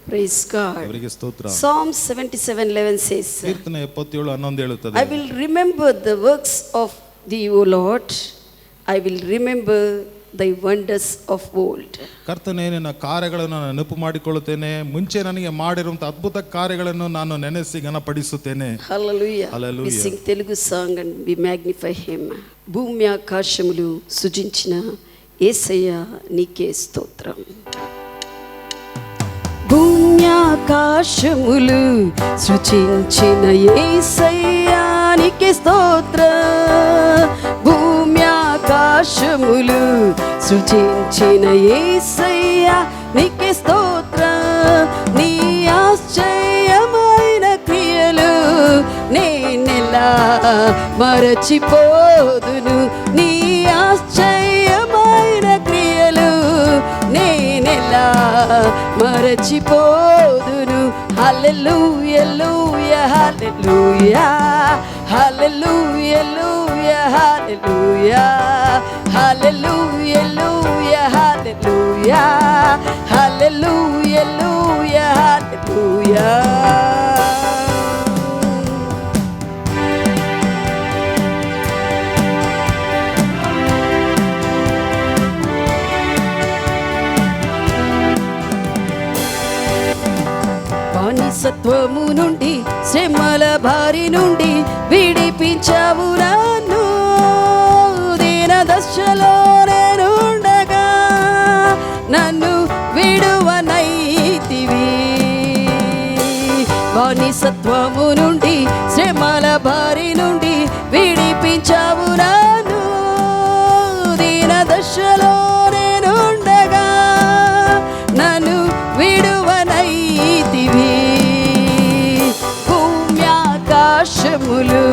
Praise God. ಅವರಿಗೆ ಸ್ತೋತ್ರ. Psalm 77:11 says, ಕೀರ್ತನೆ 77:11 ಹೇಳುತ್ತದೆ, I will remember the works of thee, O Lord. I will remember thy wonders of old. ಕರ್ತನೇ, ನಿನ್ನ ಕಾರ್ಯಗಳನ್ನು ನಾನು ನೆನಪು ಮಾಡಿಕೊಳ್ಳುತ್ತೇನೆ, ಮುಂಚೆ ನನಗೆ ಮಾಡಿರುವಂತಹ ಅದ್ಭುತ ಕಾರ್ಯಗಳನ್ನು ನಾನು ನೆನೆಸಿ ಘನಪಡಿಸುತ್ತೇನೆ. Hallelujah. Hallelujah. We sing Telugu song and we magnify him. భూమి ఆకాశములు సృజించిన యేసయ్య నీకే స్తోత్రం. భూమి ఆకాశములు సృజించిన యేసయ్య నీకే స్తోత్రం. భూమి ఆకాశములు సృజించిన యేసయ్య నీకే స్తోత్రం. నీ ఆశ్చర్యమైన క్రియలు నేనెలా మరచిపోదును. నీ ఆశ్చర్యమైన క్రియలు నేనెలా మరచిపోదును. హల్లెలూయా హల్లెలూయా హల్లెలూయా హల్లెలూయా హల్లెలూయా హల్లెలూయా హల్లెలూయా హల్లెలూయా. బానిసత్వము నుండి శ్రమల భారి నుండి విడిపించావు నన్ను. దీన దశలో నేనుండగా నన్ను విడువనైతివి. బానిసత్వము నుండి శ్రమల భారి నుండి విడిపించావు నన్ను. దీన దశలో నేనుండగా నన్ను విడువనైతివి. భూమి ఆకాశములు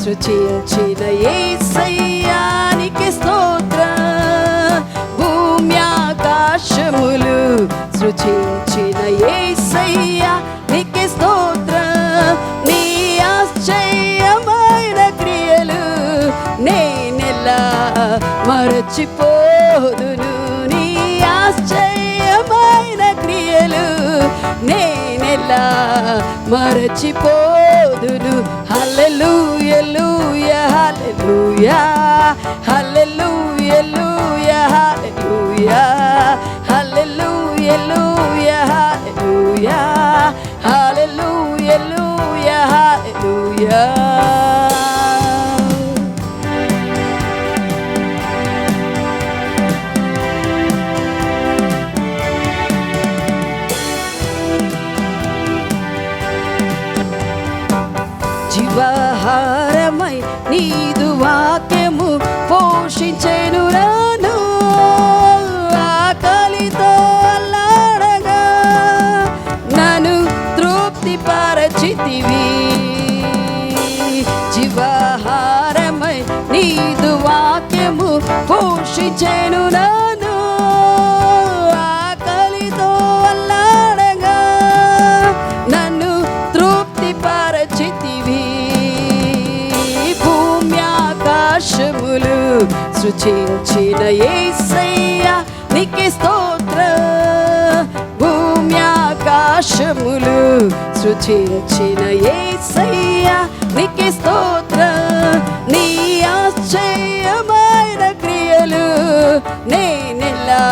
సృజించిన యేసయ్యా నీకే స్తోత్రం. భూమి ఆకాశములు సృజించిన యేసయ్యా నీకే స్తోత్రం. నీ ఆశ్చర్యమైన క్రియలు నేనెలా మరచిపోదును. నీ ఆశ్చర్యమైన క్రియలు నేనెలా మరచిపోదును. హల్లెలూయా హల్లెలూయా హల్లెలూయా హల్లెలూయా హల్లెలూయా హల్లెలూయా హల్లెలూయా హల్లెలూయా. జీవాహారమై నీదు వాక్యము పోషించెను నన్ను. ఆకలితో అల్లాడగా నన్ను తృప్తి పరచితివి. జీవాహారమై నీదు వాక్యము పోషించెను నన్ను. ఆకలితో అల్లాడగా నన్ను తృప్తి పరచితివి. భూమి ఆకాశములు సృజించిన యేసయ్యా నీకే స్తోత్రం. భూమి ఆకాశములు సృజించిన యేసయ్యా నీకే స్తోత్రం. నీ ఆశ్చర్యమైన క్రియలు నేనెలా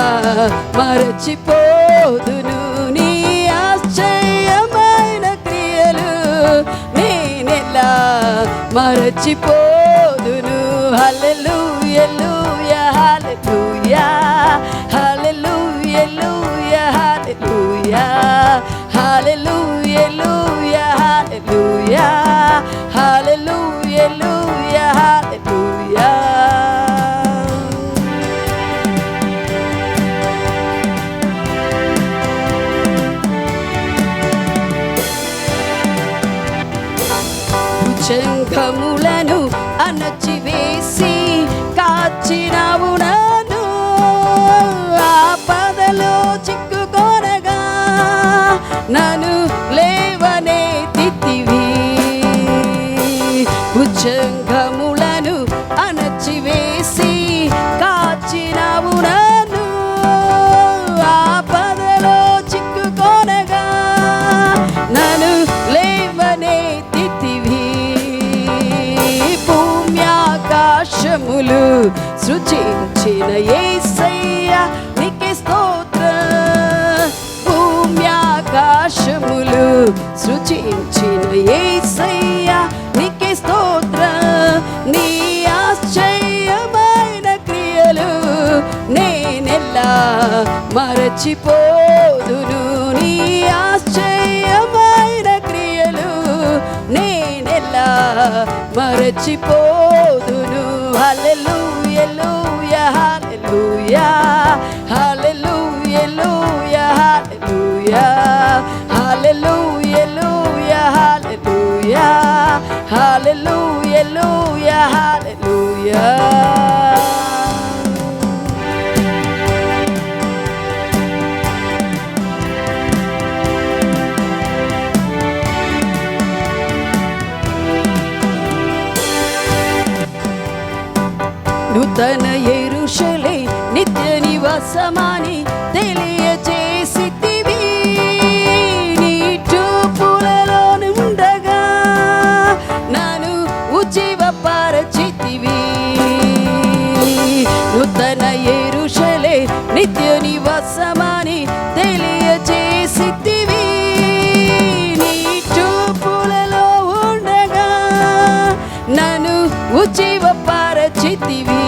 మరచిపోదును. నీ ఆశ్చర్యమైన క్రియలు నేనెలా మరచిపోదును. హల్లెలూయా హల్లెలూయా హల్లెలూయా హల్లెలూయా హల్లెలూయా హల్లెలూయా హల్లెలూయా హల్లెలూయా. భుజంగములను అణచివేసి కాచినావు నన్ను. ఆపదలో చిక్కుకొనగా నన్ను లేవనెత్తితివి. భుజంగములను అణచివేసి కాచినావు నన్ను. ఆపదలో చిక్కుకొనగా సృజించిన యేసయ్యా నీకే స్తోత్రం. భూమి ఆకాశములు సృజించిన యేసయ్యా నీకే స్తోత్రం. నీ ఆశ్చర్యమైన క్రియలు నేనెల్లా మరచిపోదును. నీ ఆశ్చర్యమైన క్రియలు నేనెల్లా మరచిపోదును. హల్లెలూయా హల్లెలూయా హల్లెలూయా హల్లెలూయా హల్లెలూయా హల్లెలూయా హల్లెలూయా హల్లెలూయా. నూతన యెరూషలేము నిత్య నివాసమని తెలియజేసితివి. నీ చూపులలో ఉండగా నన్ను ఉజ్జీవపరచితివి. నూతన యెరూషలేము నిత్య నివాసమని తెలియజేసితివి. నీ చూపులలో ఉండగా నన్ను ఉజ్జీవపరచితివి.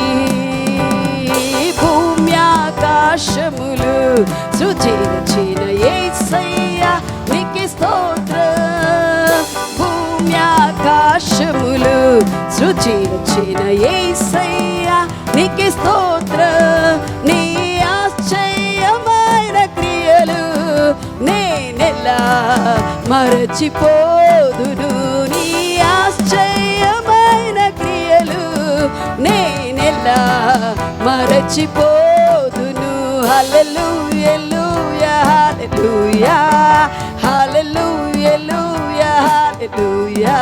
భూమి ఆకాశములు సృజించిన యేసయ్యా నీకే స్తోత్రం. భూమి ఆకాశములు సృజించిన యేసయ్యా నీకే స్తోత్రం. నీ ఆశ్చర్యమైన క్రియలు నేనెల్లా మరచిపోదును. నీ ఆశ్చర్యమైన క్రియలు నేనెల్లా మరచిపోదును. హల్లెలూయా హల్లెలూయా హల్లెలూయా హల్లెలూయా